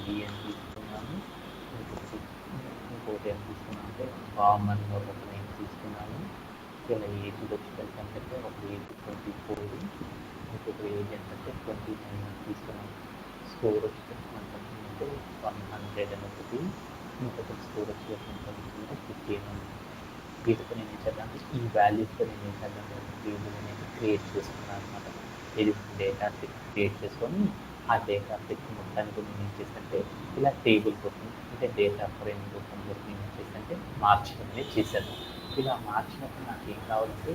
VN తీసుకున్నాను, ఇంకోటి ఏం తీసుకున్నాను అంటే కామన్ ఒక నేమ్ తీసుకున్నాను. ఇలా ఏజ్ వచ్చేసరికి ఒక ఏజ్ 24, ఇంకొక ఏజ్ ఏంటంటే 29 తీసుకున్నాను. స్కోర్ వచ్చేసరికి అంటే 100 అని ఒకటి, ఇంకొకటి స్కోర్ వచ్చేసరికి 15. వీటితో నేను ఏం చేద్దాం ఈ వాల్యూస్తో నేను ఏం చేద్దాం టేబుల్ అనేది క్రియేట్ చేసుకున్నాను అనమాట. ఇది డేటా సెట్ క్రియేట్ చేసుకొని ఆ డేటా సెట్ మొత్తానికి నేను ఏం చేస్తుంటే ఇలా టేబుల్ రూపం అంటే డేటా ఫ్రేమ్ రూపంలో నేను ఏం చేస్తుంటే మార్చడం అనేది చేశాను. ఇలా మార్చినప్పుడు నాకు ఏం కావాలంటే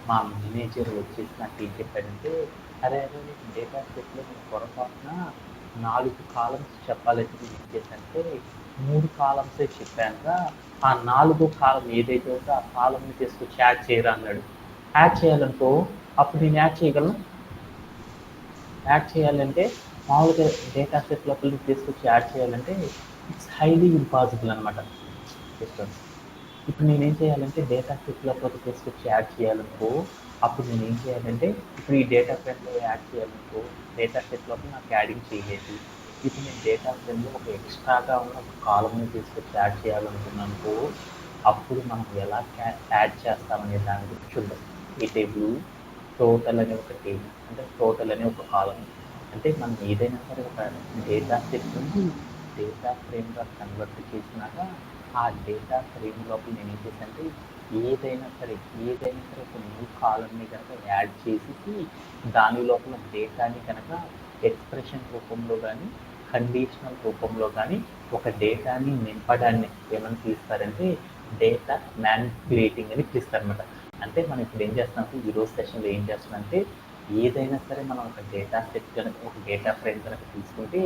మా మేనేజర్ వచ్చేసి నాకు ఏం చెప్పాడంటే, అరే డేటా సెట్లో నేను పొరపాటున 4 కాలమ్స్ చెప్పాలంటే నేను ఏం చేశానంటే 3 కాలమ్సే చెప్పానుగా, ఆ 4వ కాలం ఏదైతే ఉందో ఆ కాలంని తీసుకొచ్చి యాడ్ చేయరా అన్నాడు. యాడ్ చేయాలనుకో అప్పుడు నేను యాడ్ చేయగలను. యాడ్ చేయాలంటే మామూలుగా డేటా సెట్ లోపలికి తీసుకొచ్చి యాడ్ చేయాలంటే ఇట్స్ హైలీ ఇంపాసిబుల్ అనమాట. ఇప్పుడు నేనేం చేయాలంటే డేటా సెట్ లోపలికి తీసుకొచ్చి యాడ్ చేయాలనుకో అప్పుడు నేను ఏం చేయాలంటే ఇప్పుడు ఈ డేటా ఫ్రేమ్లో యాడ్ చేయాలనుకో డేటా సెట్ లోపల నాకు యాడింగ్ చేయలేదు. ఇప్పుడు నేను డేటా ఫ్రేమ్లో ఒక ఎక్స్ట్రాగా ఉన్న ఒక కాలంని తీసుకొచ్చి యాడ్ చేయాలనుకున్నానుకో అప్పుడు మనం ఎలా యాడ్ చేస్తామనే దాని గురించి చూద్దాం. ఈ టేబుల్ టోటల్ అనే ఒక టేబుల్ అంటే టోటల్ అనే ఒక కాలం అంటే మనం ఏదైనా సరే ఒక డేటా సెట్ నుండి డేటా ఫ్రేమ్గా కన్వర్ట్ చేసినాక ఆ డేటా ఫ్రేమ్ లోపల నేను ఏం చేశానంటే ఏదైనా సరే ఒక న్యూ కాలంని కనుక యాడ్ చేసి దాని లోపల డేటాని కనుక ఎక్స్ప్రెషన్ రూపంలో కానీ కండిషనల్ రూపంలో కానీ ఒక డేటాని నింపడాన్ని ఏమని పిలుస్తారంటే డేటా మ్యానిపులేటింగ్ అని పిలుస్తారనమాట. అంటే మనం ఇప్పుడు ఏం చేస్తామంటే ఈరోజు సెషన్లో ఏం చేస్తున్నామంటే ఏదైనా సరే మనం ఒక డేటా సెట్ కనుక ఒక డేటా ఫ్రేమ్ కనుక తీసుకుంటే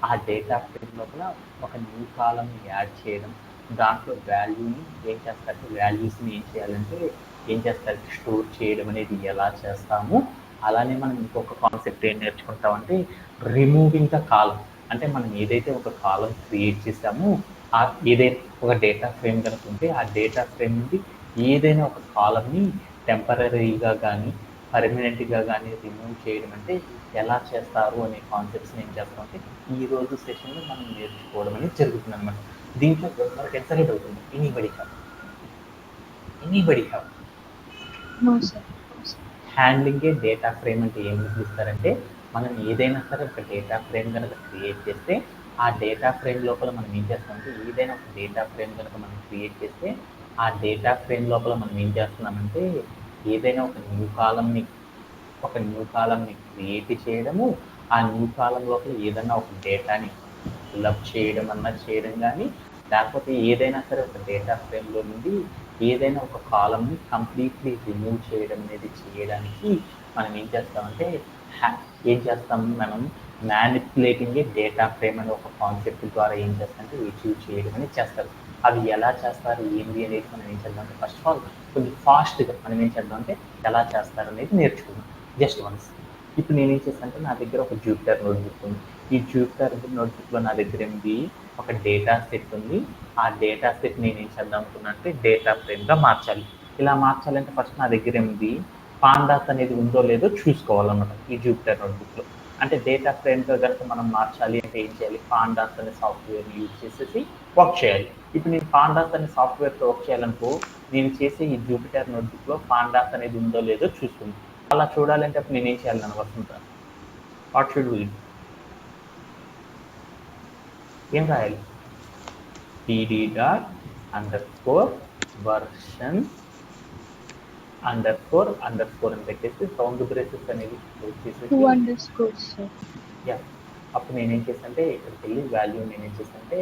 ఆ డేటా ఫ్రేమ్ లోపల ఒక న్యూ కాలంని యాడ్ చేయడం, దాంట్లో వాల్యూని ఏం చేస్తారు వాల్యూస్ని ఏం చేయాలంటే ఏం చేస్తారు స్టోర్ చేయడం అనేది ఎలా చేస్తాము. అలానే మనం ఇంకొక కాన్సెప్ట్ ఏం నేర్చుకుంటామంటే రిమూవింగ్ ద కాలం. అంటే మనం ఏదైతే ఒక కాలం క్రియేట్ చేసామో ఏదైతే ఒక డేటా ఫ్రేమ్ కనుక ఉంటే ఆ డేటా ఫ్రేమ్ నుండి ఏదైనా ఒక కాలంని టెంపరీగా కానీ పర్మనెంట్గా కానీ రిమూవ్ చేయడం అంటే ఎలా చేస్తారు అనే కాన్సెప్ట్స్ని ఏం చేస్తామంటే ఈరోజు సెషన్లో మనం నేర్చుకోవడం అనేది జరుగుతుంది అనమాట. దీంట్లో మనకు ఎక్సలెంట్ అవుతుంది anybody have handling A data frame అంటే ఏమి పిలుస్తారంటే మనం ఏదైనా సరే ఒక డేటా ఫ్రేమ్ కనుక క్రియేట్ చేస్తే ఆ డేటా ఫ్రేమ్ లోపల మనం ఏం చేస్తామంటే ఏదైనా ఒక డేటా ఫ్రేమ్ కనుక మనం క్రియేట్ చేస్తే ఆ డేటా ఫ్రేమ్ లోపల మనం ఏం చేస్తున్నామంటే ఏదైనా ఒక న్యూ కాలంని క్రియేట్ చేయడము, ఆ న్యూ కాలం లోపల ఏదైనా ఒక డేటాని ఫిల్అప్ చేయడం చేయడం కానీ లేకపోతే ఏదైనా సరే ఒక డేటా ఫ్రేమ్లో నుండి ఏదైనా ఒక కాలంని కంప్లీట్లీ రిమూవ్ చేయడం అనేది చేయడానికి మనం ఏం చేస్తామంటే మనం మ్యానిపులేటింగ్ ఏ డేటా ఫ్రేమ్ అనే ఒక కాన్సెప్ట్ ద్వారా ఏం చేస్తామంటే అచీవ్ చేయడం అనేది చేస్తారు. అవి ఎలా చేస్తారు ఏంటి అనేది మనం ఏం చేద్దామంటే ఫస్ట్ ఆఫ్ ఆల్ కొంచెం ఫాస్ట్గా మనం ఏం చేద్దామంటే ఎలా చేస్తారు అనేది నేర్చుకుందాం జస్ట్ వన్స్. ఇప్పుడు నేనేం చేస్తానంటే నా దగ్గర ఒక జూపిటర్ నోట్బుక్ ఉంది. ఈ జూపిటర్ నోట్బుక్లో నా దగ్గర ఏంటి ఒక డేటా సెట్ ఉంది. ఆ డేటా సెట్ నేను ఏం చేద్దాం అనుకున్నానంటే డేటా ఫ్రేమ్గా మార్చాలి. ఇలా మార్చాలంటే ఫస్ట్ నా దగ్గర ఏంటి పాండాస్ అనేది ఉందో లేదో చూసుకోవాలన్నమాట ఈ జూపిటర్ నోట్బుక్లో. అంటే డేటా ఫ్రేమ్గా కనుక మనం మార్చాలి అంటే ఏం చేయాలి పాండాస్ అనే సాఫ్ట్వేర్ని యూజ్ చేసేసి వర్క్ చేయాలి. ఇప్పుడు నేను పాండాస్ అనే సాఫ్ట్వేర్తో వర్క్ చేయాలనుకో నేను చేసే ఈ జూపిటర్ నోట్బుక్లో పాండాస్ అనేది ఉందో లేదో చూసుకుంది. అలా చూడాలంటే అప్పుడు నేనేం చేయాలి నన్ను వస్తుంటాను వాట్ షుడ్ వి ఏం రాయాలి pd._version__ అని పెట్టేసి సౌండ్ బ్రేసెస్ అనేది వచ్చేసి అప్పుడు నేనేం చేశానంటే ఇక్కడికి వెళ్ళి వాల్యూ నేనేం చేశానంటే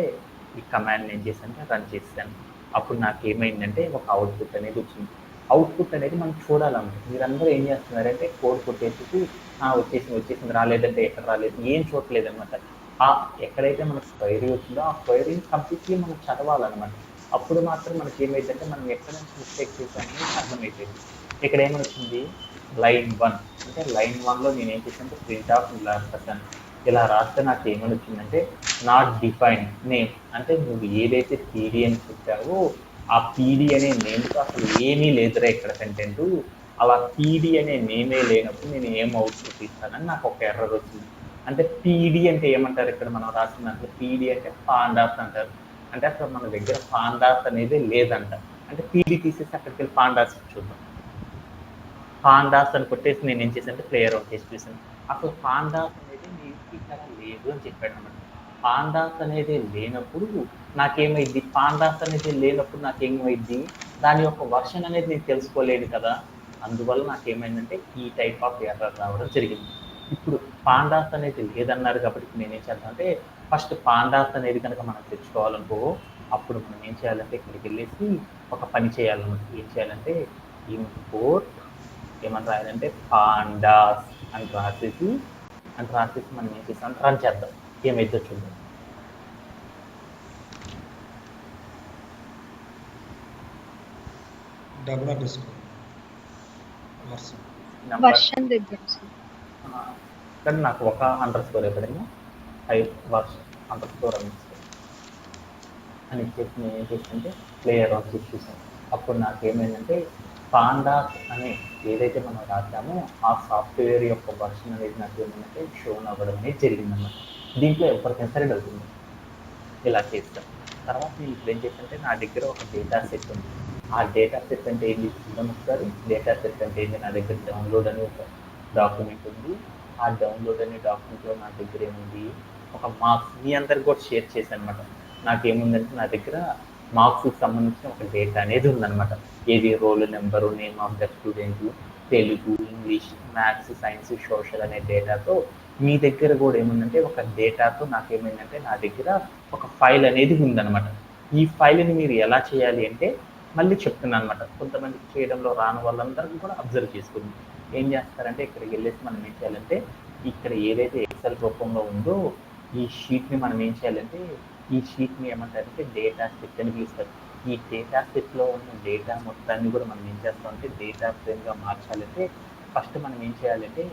ఈ కమాండ్ నేను చేశానంటే రన్ చేశాను. అప్పుడు నాకు ఏమైందంటే ఒక అవుట్పుట్ అనేది వచ్చింది. అవుట్పుట్ అనేది మనం చూడాలన్నమాట. మీరందరూ ఏం చేస్తున్నారంటే కోడ్ కొట్టేసి వచ్చేసింది రాలేదంటే ఎక్కడ రాలేదు ఏం చూడలేదు అనమాట. ఎక్కడైతే మనకు క్వైరీ వచ్చిందో ఆ క్వైరీని కంప్లీట్లీ మనం చదవాలన్నమాట. అప్పుడు మాత్రం మనకి ఏమైందంటే మనం ఎక్కడ మిస్టేక్ చేశామని అర్థమైపోయింది. ఇక్కడ ఏమొచ్చింది లైన్ 1 అంటే లైన్ 1లో నేను ఏం చేశానంటే ప్రింట్ ఆఫ్ ఇలా రాస్తాను. ఇలా రాస్తే నాకు ఏమని వచ్చిందంటే నాట్ డిఫైన్డ్ నేమ్. అంటే నువ్వు ఏదైతే పీడీ అని చెప్పావో ఆ పీడీ అనే నేమ్తో అసలు ఏమీ లేదురా ఇక్కడ కంటెంట్. అలా పీడీ అనే నేమే లేనప్పుడు నేను ఏం అవుట్పుట్ ఇస్తానని నాకు ఒక ఎర్రర్ వచ్చింది. అంటే పీడి అంటే ఏమంటారు ఇక్కడ మనం రాసిన దాంట్లో పీడి అంటే పాండాస్ అంటారు. అంటే అసలు మన దగ్గర పాండాస్ అనేది లేదంట. అంటే పీడి తీసేసి అక్కడికి వెళ్ళి పాండాస్ చూద్దాం. పాండాస్ అని కొట్టేసి నేను ఏం చేశానంటే ప్లేయర్ అవుట్ చేసి చూసాను. అసలు పాండాస్ అనేది మీకు ఇక్కడ లేదు అని చెప్పాడు అనమాట. పాండాస్ అనేది లేనప్పుడు నాకేమైంది, పాండాస్ అనేది లేనప్పుడు నాకేమైంది, దాని యొక్క వర్షన్ అనేది నేను తెలుసుకోలేను కదా. అందువల్ల నాకేమైందంటే ఈ టైప్ ఆఫ్ ఎర్రర్ రావడం జరిగింది. ఇప్పుడు పాండాస్ అనేది లేదన్నారు కాబట్టి నేనేం చేద్దామంటే ఫస్ట్ పాండాస్ అనేది కనుక మనం తెచ్చుకోవాలనుకో అప్పుడు మనం ఏం చేయాలంటే ఇక్కడికి వెళ్ళేసి ఒక పని చేయాలన్నమాట. ఏం చేయాలంటే ఇంపోర్ట్ ఏమని రాయాలంటే పాండాస్ అని రాసేసి మనం ఏం చేస్తాం రన్ చేద్దాం, ఏమైతే చూద్దాం. కానీ నాకు ఒక అండర్ స్కోర్ ఎక్కడైనా 5 వర్షన్ అండర్ స్కోర్ అని ఇచ్చేసి నేను ఏం చేస్తుంటే ప్లేయర్ ఆఫ్ చూసాను. అప్పుడు నాకేమైందంటే పాండాస్ అనే ఏదైతే మనం రాసామో ఆ సాఫ్ట్వేర్ యొక్క వర్షన్ అనేది నాకు ఏమైందంటే షోన్ అవ్వడం అనేది జరిగిందన్నమాట. దీంట్లో ఎవరికైనా సరే అవుతుంది ఇలా చేస్తాం. తర్వాత నేను ఇప్పుడు ఏం చేస్తానంటే నా దగ్గర ఒక డేటా సెట్ ఉంది. ఆ డేటా సెట్ అంటే ఏంటి చూద్దాం ఒకసారి. డేటా సెట్ అంటే ఏంటి, నా దగ్గర డౌన్లోడ్ అనే ఒక డాక్యుమెంట్ ఉంది. ఆ డౌన్లోడ్ అనే డాక్యుమెంట్లో నా దగ్గర ఏముంది, ఒక మార్క్స్ మీ అందరికి కూడా షేర్ చేశాను అనమాట. నాకేముందంటే నా దగ్గర మార్క్స్కి సంబంధించిన ఒక డేటా అనేది ఉందన్నమాట. ఏది role number, name of the student, Telugu, English, maths, science, social అనే డేటాతో మీ దగ్గర కూడా ఏముందంటే ఒక డేటాతో నాకేమైందంటే నా దగ్గర ఒక ఫైల్ అనేది ఉందన్నమాట. ఈ ఫైల్ని మీరు ఎలా చేయాలి అంటే మళ్ళీ చెప్తున్నాను అనమాట. కొంతమందికి చేయడంలో రాని వాళ్ళందరికీ కూడా అబ్జర్వ్ చేసుకుంది. ఏం చేస్తారంటే ఇక్కడికి వెళ్ళేసి మనం ఏం చేయాలంటే ఇక్కడ ఏదైతే ఎక్సెల్ రూపంలో ఉందో ఈ షీట్ని మనం ఏం చేయాలంటే ఈ షీట్ని ఏమంటారంటే డేటా సెట్ అని పిలుస్తారు. ఈ డేటా సెట్లో ఉన్న డేటా మొత్తాన్ని కూడా మనం ఏం చేస్తామంటే డేటా ఫ్రేమ్గా మార్చాలంటే ఫస్ట్ మనం ఏం చేయాలంటే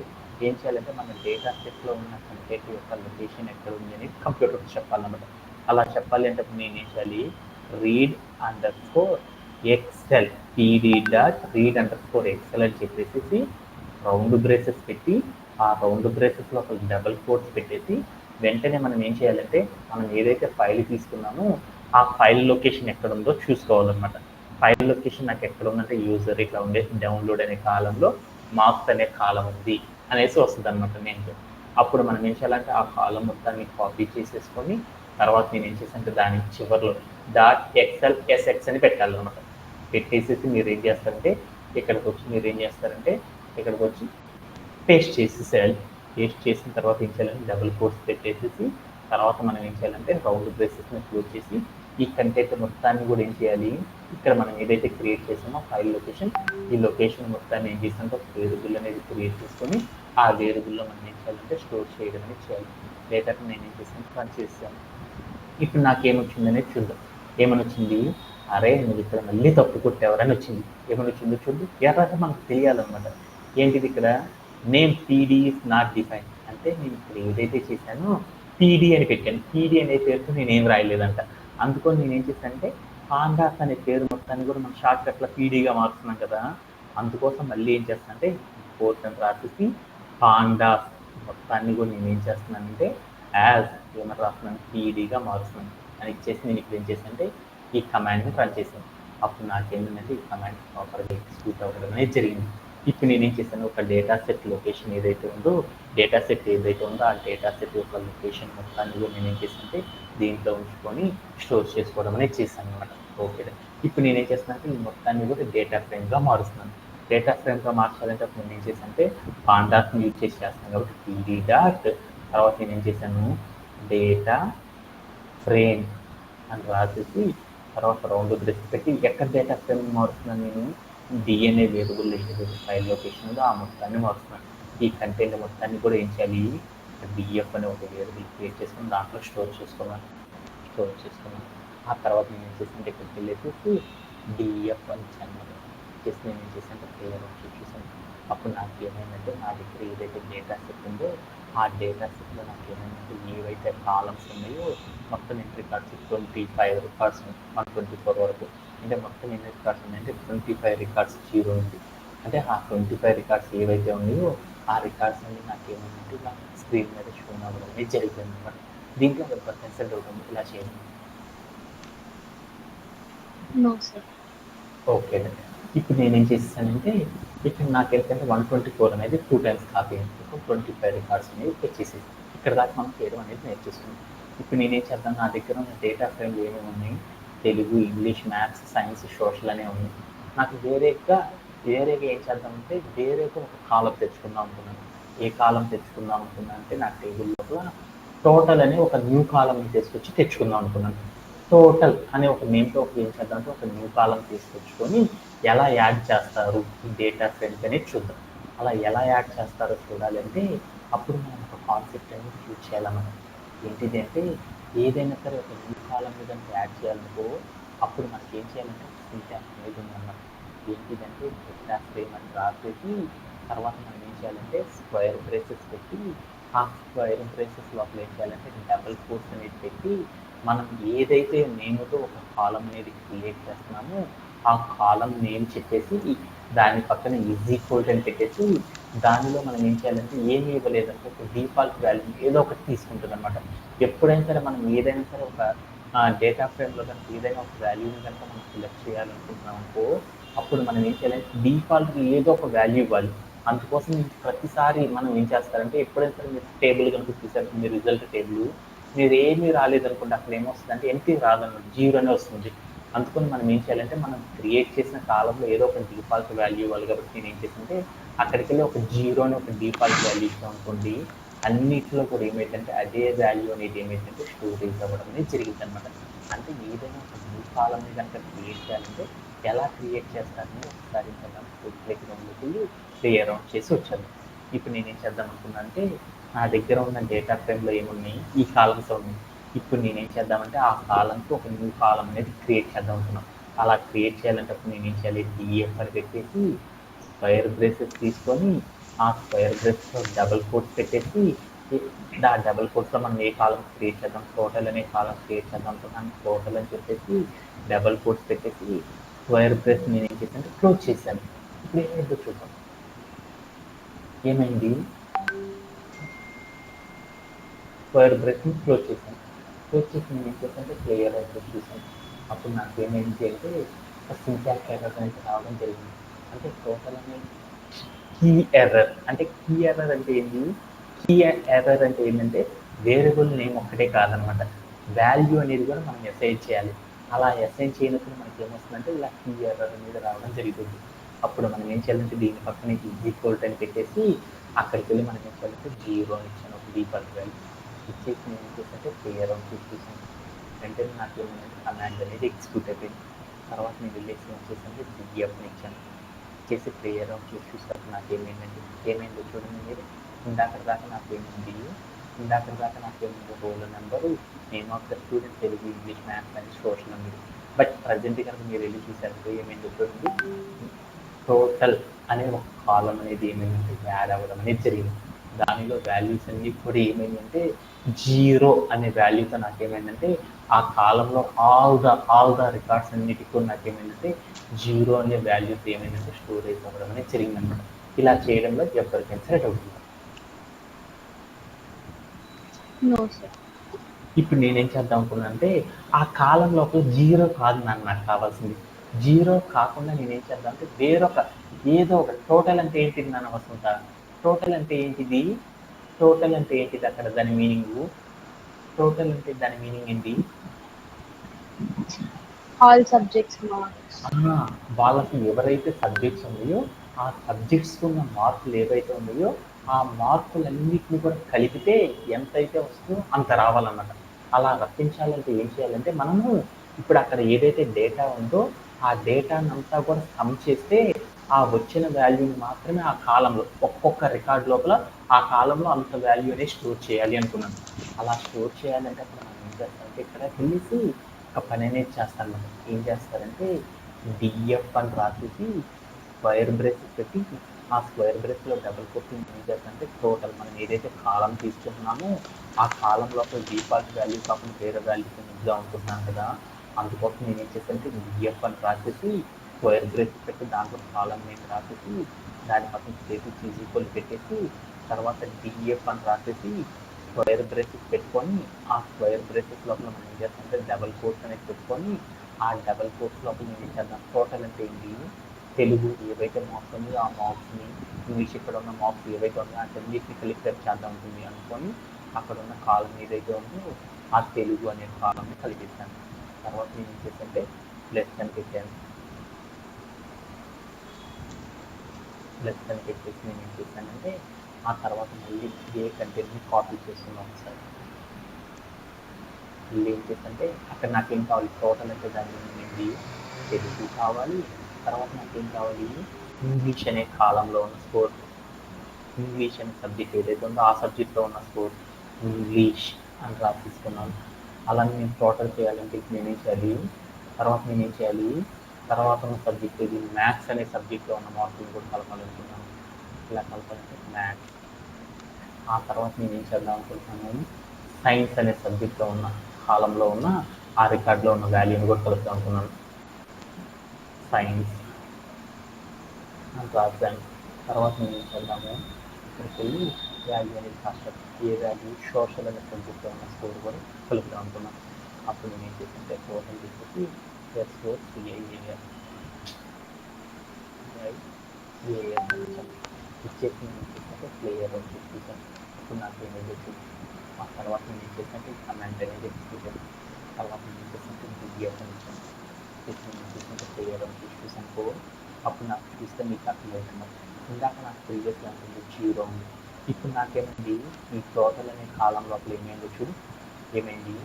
మన డేటా సెట్లో ఉన్న కంటెంట్ యొక్క లొకేషన్ ఎక్కడ ఉంది అనేది కంప్యూటర్కి చెప్పాలన్నమాట. అలా చెప్పాలి అంటే నేను ఏం చేయాలి, read_excel pd.read_excel అని చెప్పేసి రౌండ్ బ్రేసెస్ పెట్టి ఆ రౌండ్ బ్రేసెస్లో ఒక డబుల్ కోట్స్ పెట్టేసి వెంటనే మనం ఏం చేయాలంటే మనం ఏదైతే ఫైల్ తీసుకున్నామో ఆ ఫైల్ లొకేషన్ ఎక్కడ ఉందో చూసుకోవాలన్నమాట. ఫైల్ లొకేషన్ నాకు ఎక్కడ ఉందంటే యూజర్ ఇట్లా ఉండే డౌన్లోడ్ అనే కాలంలో మార్క్స్ అనే కాలం ఉంది అనేసి వస్తుంది అనమాట. నేను అప్పుడు మనం ఏం చేయాలంటే ఆ కాలం మొత్తాన్ని కాపీ చేసేసుకొని తర్వాత నేను ఏం చేశానంటే దాని చివరిలో .xlsx అని పెట్టాలన్నమాట. పెట్టేసేసి మీరు ఏం చేస్తారంటే ఇక్కడికి వచ్చి పేస్ట్ చేసేసేయాలి. పేస్ట్ చేసిన తర్వాత ఏం చేయాలంటే డబుల్ కోట్స్ పెట్టేసేసి తర్వాత మనం ఏం చేయాలంటే రౌండ్ బ్రేసెస్ని క్లోజ్ చేసి ఈ కంటెంట్ మొత్తాన్ని కూడా ఏం చేయాలి, ఇక్కడ మనం ఏదైతే క్రియేట్ చేసామో ఫైల్ లొకేషన్, ఈ లొకేషన్ మొత్తాన్ని ఏం చేసామంటే ఒక వేరియబుల్ అనేది క్రియేట్ చేసుకొని ఆ వేరియబుల్లో మనం ఏం చేయాలంటే స్టోర్ చేయడం అనేది చేయాలి. లేకపోతే నేను ఏం చేసాను రన్ చేసాను. ఇప్పుడు నాకేమొచ్చిందనేది చూద్దాం. ఏమని వచ్చింది, అరే నువ్వు ఇక్కడ మళ్ళీ తప్పు కొట్టేవారని వచ్చింది. ఏమని వచ్చిందో చూద్దు. ఎర్రగా మనకు తెలియాలన్నమాట. ఏంటిది ఇక్కడ name PD is not define అంటే నేను ఇక్కడ ఏదైతే చేశానో పీడీ అని పెట్టాను. పీడీ అనే పేరుతో నేనేం రాయలేదంట. అందుకని నేను ఏం చేశానంటే పాండాస్ అనే పేరు మొత్తాన్ని కూడా మనం షార్ట్ కట్లో పీడీగా మారుస్తున్నాం కదా. అందుకోసం మళ్ళీ ఏం చేస్తానంటే కోర్స్ అని రాసేసి పాండాస్ మొత్తాన్ని కూడా నేను ఏం చేస్తున్నానంటే యాజ్ ఏమని రాస్తున్నాను పీడీగా మారుస్తున్నాను అని ఇచ్చేసి నేను ఇప్పుడు ఏం చేశానంటే ఈ కమాండ్ని రన్ చేశాను. అప్పుడు నాకేంటంటే ఈ కమాండ్ ప్రాపర్గా ఎగ్జిక్యూట్ అవ్వడం అనేది జరిగింది. ఇప్పుడు నేనేం చేశాను, ఒక డేటా సెట్ లొకేషన్ ఏదైతే ఉందో ఆ డేటా సెట్ యొక్క లొకేషన్ మొత్తాన్ని కూడా నేనేం చేశానంటే దీంట్లో ఉంచుకొని స్టోర్ చేసుకోవడం అనేది చేశాను అనమాట. ఓకే, ఇప్పుడు నేనేం చేస్తానంటే ఈ మొత్తాన్ని కూడా డేటా ఫ్రేమ్గా మారుస్తున్నాను. డేటా ఫ్రేమ్గా మార్చాలంటే అప్పుడు నేను ఏం చేశానంటే పాండాస్ని యూజ్ చేసి చేస్తాను కాబట్టి పీడీ డాట్ తర్వాత నేనేం చేశాను డేటా ఫ్రేమ్ అని రాసేసి తర్వాత రౌండ్ బ్రేస్ పెట్టి ఎక్కడ డేటా ఫ్రేమ్ మారుస్తున్నాను నేను డిఎన్ఏ వేరియబుల్ ఏదైతే ఫైల్ లొకేషన్ ఉందో ఆ మొత్తాన్ని మారుస్తున్నాను. ఈ కంటెంట్ మొత్తాన్ని కూడా ఏం చేయాలి, డిఎఫ్ అనే ఒక వేరియబుల్ క్రియేట్ చేసుకుని దాంట్లో స్టోర్ చేసుకున్నాను. ఆ తర్వాత నేను ఏం చేసానంటే ఇక్కడికి వెళ్ళేసి డిఎఫ్ అని చేసి నేను ఏం చేశానంటే ప్లేయర్ ఆప్షన్ చూసాను. అప్పుడు నాకు ఏమైందంటే నా దగ్గర ఏదైతే డేటా సెట్ ఉందో ఆ డేటా సెట్లో నాకు ఏమైందంటే ఏవైతే కాలమ్స్ ఉన్నాయో మొత్తం ఎన్ని రికార్డ్స్ 25 రికార్డ్స్ 124 వరకు అంటే మొత్తం ఎన్ని రికార్డ్స్ ఉన్నాయంటే 25 రికార్డ్స్ 0 ఉంది. అంటే ఆ 25 రికార్డ్స్ ఏవైతే ఉన్నాయో ఆ రికార్డ్స్ అన్ని నాకు ఏమైందంటే స్క్రీన్ మీద షో అవ్వడం అనేది జరిగింది అనమాట. దీంట్లో ఎవరికైనా కన్సల్ట్ అవుతుంది ఇలా చేయడం. No sir. ఓకే. ఇప్పుడు నేనేం చేసేసానంటే ఇక్కడ నాకేంటంటే 124 అనేది 2 టైమ్స్ కాపీ అయింది. 25 రికార్డ్స్ అనేవి వచ్చేసేది. ఇక్కడ దాకా మనం చేయడం అనేది నేర్చేసుకున్నాం. ఇప్పుడు నేనేం చేద్దాం, నా దగ్గర ఉన్న డేటా ఫ్రేమ్లు ఏమేమి ఉన్నాయి, Telugu, English, maths, science, social అనే ఉన్నాయి. నాకు వేరేగా ఏం చేద్దామంటే వేరేగా ఒక కాలం తెచ్చుకుందాం అనుకున్నాను. ఏ కాలం తెచ్చుకుందాం అనుకున్నాను అంటే నా టేబుల్ లోపల టోటల్ అనే ఒక న్యూ కాలంని తీసుకొచ్చి తెచ్చుకుందాం అనుకున్నాను. టోటల్ అనే ఒక నేమ్తో ఏం చేద్దామంటే ఒక న్యూ కాలం తీసుకొచ్చుకొని ఎలా యాడ్ చేస్తారు ఈ డేటా ఫ్రేమ్స్ అనేది చూద్దాం. అలా ఎలా యాడ్ చేస్తారో చూడాలి అంటే అప్పుడు మనం ఒక కాన్సెప్ట్ అనేది యూజ్ చేయాలన్నమాట. ఏంటిది అంటే ఏదైనా సరే ఒక న్యూ కాలం మీద యాడ్ చేయాలనుకో అప్పుడు మనకి ఏం చేయాలంటే సింటాక్స్ అనేది ఉందన్నమాట. ఏంటిదంటే డేటా ఫ్రేమ్ అని రాసేసి తర్వాత మనం ఏం చేయాలంటే స్క్వేర్ బ్రేసెస్ పెట్టి ఆ స్క్వేర్ బ్రేసెస్ లోపల ఏం చేయాలంటే డబుల్ కోట్స్ అనేది పెట్టి మనం ఏదైతే నేమ్తో ఒక కాలం అనేది క్రియేట్ చేస్తున్నామో ఆ కాలం నేమ్ చెప్పేసి దాని పక్కన ఈజ్ ఈక్వల్ అని పెట్టేసి దానిలో మనం ఏం చేయాలంటే ఏమీ ఇవ్వలేదంటే ఒక డిఫాల్ట్ వాల్యూ ఏదో ఒకటి తీసుకుంటుంది అనమాట. ఎప్పుడైనా సరే మనం ఏదైనా సరే ఒక డేటా ఫ్రేమ్లో కనుక ఏదైనా ఒక వాల్యూని కనుక మనం సెలెక్ట్ చేయాలనుకుంటున్నాం అనుకో అప్పుడు మనం ఏం చేయాలంటే డిఫాల్ట్ ఏదో ఒక వాల్యూ ఇవ్వాలి. అందుకోసం ప్రతిసారి మనం ఏం చేస్తారంటే ఎప్పుడైనా సరే మీరు టేబుల్ కనుక చూసారు, మీ రిజల్ట్ టేబుల్ మీరు ఏమీ రాలేదనుకోండి అక్కడ ఏమొస్తుందంటే ఎంటీ రాదన్నమాట, జీరోనే వస్తుంది. అందుకని మనం ఏం చేయాలంటే మనం క్రియేట్ చేసిన కాలంలో ఏదో ఒక డిఫాల్ట్ వాల్యూ ఇవ్వాలి. కాబట్టి నేను ఏం చేసింటే అక్కడికి వెళ్ళి ఒక జీరో అని ఒక డిఫాల్ట్ వాల్యూ ఇస్తాం అనుకోండి, అన్నిటిలో కూడా ఏమైందంటే అదే వాల్యూ అనేది ఏమైందంటే స్టోరేజ్ అవ్వడం అనేది జరిగింది అనమాట. అంటే ఏదైనా ఒక న్యూ కాలంని కనుక క్రియేట్ చేయాలంటే ఎలా క్రియేట్ చేస్తారని ఒకసారి ప్లేగ్రౌండ్లోకి వెళ్ళి ప్లే అరౌండ్ చేసి వచ్చాను. ఇప్పుడు నేనేం చేద్దాం అనుకున్నా అంటే నా దగ్గర ఉన్న డేటా ఫ్రేమ్లో ఏమున్నాయి, ఈ కాలమ్స్ ఉన్నాయి. ఇప్పుడు నేనేం చేద్దామంటే ఆ కాలంకి ఒక న్యూ కాలం అనేది క్రియేట్ చేద్దాం అనుకున్నాం. అలా క్రియేట్ చేయాలంటే అప్పుడు నేనేం చేయాలి, డిఎఫ్ అని పెట్టేసి స్క్వేర్ బ్రేసెస్ తీసుకొని ఆ స్క్వేర్ బ్రేస్లో డబుల్ కోట్స్ పెట్టేసి ఆ డబుల్ కోట్స్లో మనం ఏ కాలం క్రియేట్ చేద్దాం, టోటల్ అనే కాలం క్రియేట్ చేద్దాం అనుకున్నాను. టోటల్ అని చెప్పేసి డబుల్ కోట్స్ పెట్టేసి స్క్వేర్ బ్రేస్ నేను ఏం చేశాను క్లోజ్ చేశాను. ఇప్పుడు ఏమైందో చూద్దాం. ఏమైంది, స్క్వేర్ బ్రేస్ని క్లోజ్ చేశాను. క్లోజ్ చేసి నేను ఏం చేశానంటే ప్లేయర్ అయితే చూసాను. అప్పుడు నాకు ఏమైంది అంటే సింటాక్స్ ఎర్రర్ అనేది రావడం జరిగింది. అంటే టోటల్ అనేది కీ ఎర్రర్. అంటే కీ ఎర్రర్ అంటే ఏంటి, కీ ఎర్రర్ అంటే ఏంటంటే వేరియబుల్ నేమ్ ఒక్కటే కాదనమాట, వాల్యూ అనేది కూడా మనం అసైన్ చేయాలి. అలా అసైన్ చేయనప్పుడు మనకి ఏమొస్తుందంటే ఇలా కీ ఎర్రర్ అనేది రావడం జరుగుతుంది. అప్పుడు మనం ఏం చేయాలంటే దీని పక్కన ఈక్వల్ అని పెట్టేసి అక్కడికి వెళ్ళి మనం ఏం చేయాలంటే జీరో అని ఇచ్చాను ఒక డిఫాల్ట్ వాల్యూ ఇచ్చేసి నేను ఏం చేశానంటే ప్లేయర్ అవుట్ చూసాను. వెంటనే నాకు ఏమైందంటే కమాండ్ అనేది ఎగ్జిక్యూట్ అయిపోయింది. తర్వాత నేను వెళ్ళేసి ఏం చేశానంటే డిఎఫ్ని ఇచ్చాను. చేసి ప్లేయర్ అవుట్ చూసాక నాకు ఏమైందో చూడండి మీరు. ఇందాక దాకా నాకేమైంది roll number, name of the student, Telugu, English, maths అని సోషల్ ఉంది. బట్ ప్రజెంట్ కనుక మీరు వెళ్ళి చూసారు ఏమైందో చూడండి, టోటల్ అనే ఒక కాలం అనేది ఏమైందంటే యాడ్ అవ్వడం అనేది జరిగింది. దానిలో వాల్యూస్ అన్ని కూడా ఏమైందంటే జీరో అనే వాల్యూతో నాకేమైందంటే ఆ కాలంలో ఆల్ ద రికార్డ్స్ అన్నిటికి కూడా నాకేమైందంటే జీరో అనే వాల్యూస్ ఏమైందంటే స్టోరేజ్ అవ్వడం అనేది జరిగిందనమాట. ఇలా చేయడంలో ఎవరికైనా సరే డౌట్ ఉంది. No sir. ఇప్పుడు నేనేం చేద్దాం అనుకున్నాను అంటే ఆ కాలం లోపల జీరో కాదు నాకు కావాల్సింది. జీరో కాకుండా నేనేం చేద్దాం అంటే వేరొక ఏదో ఒక టోటల్ అంటే ఏంటిది నాన్న వసంత, టోటల్ అంటే ఏంటిది, టోటల్ అంటే ఏంటిది అక్కడ దాని మీనింగ్, టోటల్ అంటే దాని మీనింగ్ ఏంటి, ఆల్ సబ్జెక్ట్స్ మార్క్స్. వాళ్ళకి ఎవరైతే సబ్జెక్ట్స్ ఉన్నాయో ఆ సబ్జెక్ట్స్ ఉన్న మార్కులు ఏవైతే ఉన్నాయో ఆ మార్కులన్నింటినీ కూడా కలిపితే ఎంతైతే వస్తుందో అంత రావాలన్నమాట. అలా రప్పించాలంటే ఏం చేయాలంటే మనము ఇప్పుడు అక్కడ ఏదైతే డేటా ఉందో ఆ డేటాను అంతా కూడా సమ్ చేస్తే ఆ వచ్చిన వాల్యూని మాత్రమే ఆ కాలంలో ఒక్కొక్క రికార్డ్ లోపల ఆ కాలంలో అంత వాల్యూ అనేది స్టోర్ చేయాలి అనుకున్నాను. అలా స్టోర్ చేయాలంటే అప్పుడు మనం ఏం చేస్తామంటే ఇక్కడ వెళ్ళేసి ఒక పని అనేది చేస్తాను. ఏం చేస్తారంటే డిఎఫ్ అని రాసేసి స్క్వేర్ బ్రేసెస్ పెట్టి ఆ స్క్వేర్ బ్రేస్లో డబుల్ కొట్టి ఏం చేస్తారంటే టోటల్ మనం ఏదైతే కాలం తీసుకుంటున్నామో ఆ కాలం లోపల డిఫాల్ట్ వాల్యూ కాకుండా వేరే వాల్యూస్ ఇద్దాం అనుకుంటున్నాను కదా, అందుకోసం నేను ఏం చేస్తానంటే డిఎఫ్ అని రాసేసి స్క్వేర్ బ్రేసెస్ పెట్టి దాంట్లో కాలం నేమ్ రాసేసి దాని పక్కన స్పేసెస్ ఈక్వల్ పెట్టేసి తర్వాత డిఎఫ్ అని రాసేసి స్క్వేర్ బ్రేసెస్ పెట్టుకొని ఆ స్క్వేర్ బ్రేసెస్ లోపల మనం ఏం చేస్తామంటే డబల్ కోట్స్ అనేది పెట్టుకొని ఆ డబల్ కోట్స్ లోపల మనం ఏం చేద్దాం టోటల్ అంటే ఏంటి తెలుగు ఏవైతే మార్క్స్ ఉన్నాయో ఆ మార్క్స్ని ఇంగ్లీష్ ఇక్కడ ఉన్న మార్క్స్ ఏవైతే ఉన్నాయో అన్నిటిని కలిపి చేద్దాం ఉంటుంది అనుకొని అక్కడ ఉన్న కాలం ఏదైతే ఉందో ఆ తెలుగు అనే కాలంని కలిపేసాను. తర్వాత నేను ఏం చేశానంటే ప్లస్ అని పెట్టాను. ప్లస్ అని పెట్టేసి నేను ఏం చేశానంటే ఆ తర్వాత మళ్ళీ ఏ కంటెంట్ని కాపీ చేస్తున్నాం ఒకసారి. మళ్ళీ ఏం చేశానంటే అక్కడ నాకేం కావాలి టోటల్ అంటే దాని నుండి తెలుగు కావాలి. తర్వాత నాకేం కావాలి ఇంగ్లీష్ అనే కాలంలో ఉన్న స్కోర్. ఇంగ్లీష్ అనే సబ్జెక్ట్ ఏదైతే ఉందో ఆ సబ్జెక్ట్లో ఉన్న స్కోర్ ఇంగ్లీష్ అని రాసిస్తున్నాను. అలా నేను టోటల్ చేయాలంటే ఇప్పుడు నేనేం చేయాలి తర్వాత నేనేం చేయాలి తర్వాత ఉన్న సబ్జెక్ట్ ఇది మ్యాథ్స్ అనే సబ్జెక్ట్లో ఉన్న మార్కులు కూడా కలపాలనుకున్నాను. ఇలా కలపాలంటే మ్యాథ్స్. ఆ తర్వాత నేను ఏం చేద్దాం అనుకుంటున్నాను సైన్స్ అనే సబ్జెక్ట్లో ఉన్న కాలంలో ఉన్న ఆ రికార్డులో ఉన్న వాల్యూని కూడా కలుపుతాం అనుకున్నాను. సైన్స్ అని రాద్దాను. తర్వాత నేను ఏం చేద్దాము ఇక్కడికి వెళ్ళి వాల్యూ అనేది ఫస్ట్ ఏ వాల్యూ సోషల్ అనే సబ్జెక్ట్లో ఉన్న స్కోర్ కూడా కలుపుతాం అనుకున్నాను. అప్పుడు నేను ఏం చేసింటే టోటల్ చేసేసి S4 CIAL ఇచ్చేసి నేను చేసినట్టే ప్లేయర్ అని చెప్పేసాను. అప్పుడు నాకు ఏమైంది వచ్చింది. ఆ తర్వాత నేను ఏం చేసినట్టే కమాండ్ అనేది ఎక్స్క్యూషన్. తర్వాత నేను చేసినట్టే డిఎఫ్ అని ఇచ్చాను. నేను చేసినట్టే ప్లేయర్ అని చూసాను. అప్పుడు నాకు చూస్తే మీకు అర్థమవుతుంది. ఇందాక నాకు ప్రీవియస్ ఉంటుంది 0 ఉంది. ఇప్పుడు నాకేమైంది ఈ టోటల్ అనే కాలం లోపల ఏమైందో చూడు. ఏమైంది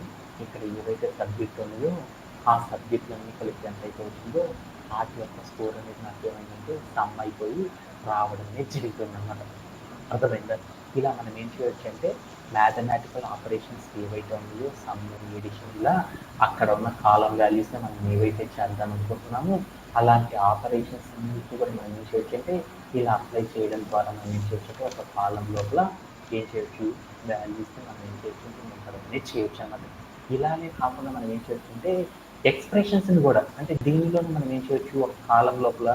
ఇక్కడ ఏవైతే సబ్జెక్ట్ ఉన్నాయో ఆ సబ్జెక్టులన్నీ కలిపి ఎంత అయితే వచ్చిందో వాటి యొక్క స్కోర్ అనేది నాకేమైందంటే సమ్ అయిపోయి రావడం అనేది జరుగుతుంది అన్నమాట. అర్థమైందా? ఇలా మనం ఏం చేయొచ్చు అంటే మ్యాథమెటికల్ ఆపరేషన్స్ ఏవైతే ఉన్నాయో సమ్ ఎడిషన్ ఇలా అక్కడ ఉన్న కాలం వాల్యూస్ని మనం ఏవైతే చేద్దాం అనుకుంటున్నామో అలాంటి ఆపరేషన్స్ అన్నింటినీ కూడా మనం ఏం చేయొచ్చు అంటే ఇలా అప్లై చేయడం ద్వారా మనం ఏం చేయొచ్చు అంటే ఒక కాలం లోపల ఏం చేయొచ్చు వాల్యూస్ని మనం ఏం చేయొచ్చు అంటే మనం అనేది చేయొచ్చు అన్నమాట. ఇలానే కాకుండా మనం ఏం చేయొచ్చు అంటే ఎక్స్ప్రెషన్స్ని కూడా అంటే దీనిలోనే మనం ఏం చేయొచ్చు ఒక కాలం లోపల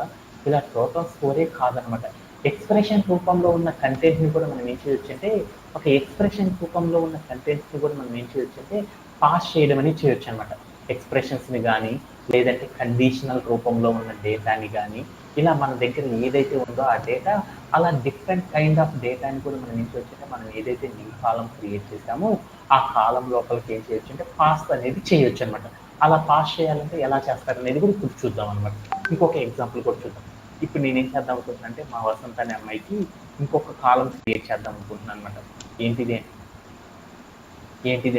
ఇలా టోటల్ స్కోరే కాదనమాట ఎక్స్ప్రెషన్ రూపంలో ఉన్న కంటెంట్ని కూడా మనం ఏం చేయొచ్చు అంటే ఒక ఎక్స్ప్రెషన్ రూపంలో ఉన్న కంటెంట్ని కూడా మనం ఏం చేయొచ్చు అంటే పాస్ చేయడం అనేది చేయొచ్చు అనమాట. ఎక్స్ప్రెషన్స్ని కానీ లేదంటే కండిషనల్ రూపంలో ఉన్న డేటాని కానీ ఇలా మన దగ్గర ఏదైతే ఉందో ఆ డేటా అలా డిఫరెంట్ కైండ్ ఆఫ్ డేటాని కూడా మనం ఏం చేయొచ్చు అంటే మనం ఏదైతే న్యూ కాలం క్రియేట్ చేసామో ఆ కాలం లోపలికి ఏం చేయొచ్చు అంటే పాస్ అనేది చేయొచ్చు అనమాట. అలా పాస్ చేయాలంటే ఎలా చేస్తారనేది కూడా ఇప్పుడు చూద్దాం అనమాట. ఇంకొక ఎగ్జాంపుల్ కూడా చూద్దాం. ఇప్పుడు నేనేం చేద్దాం అనుకుంటున్నాను అంటే మా వసంత అనే అమ్మాయికి ఇంకొక కాలం క్రియేట్ చేద్దాం అనుకుంటున్నాను అనమాట. ఏంటిది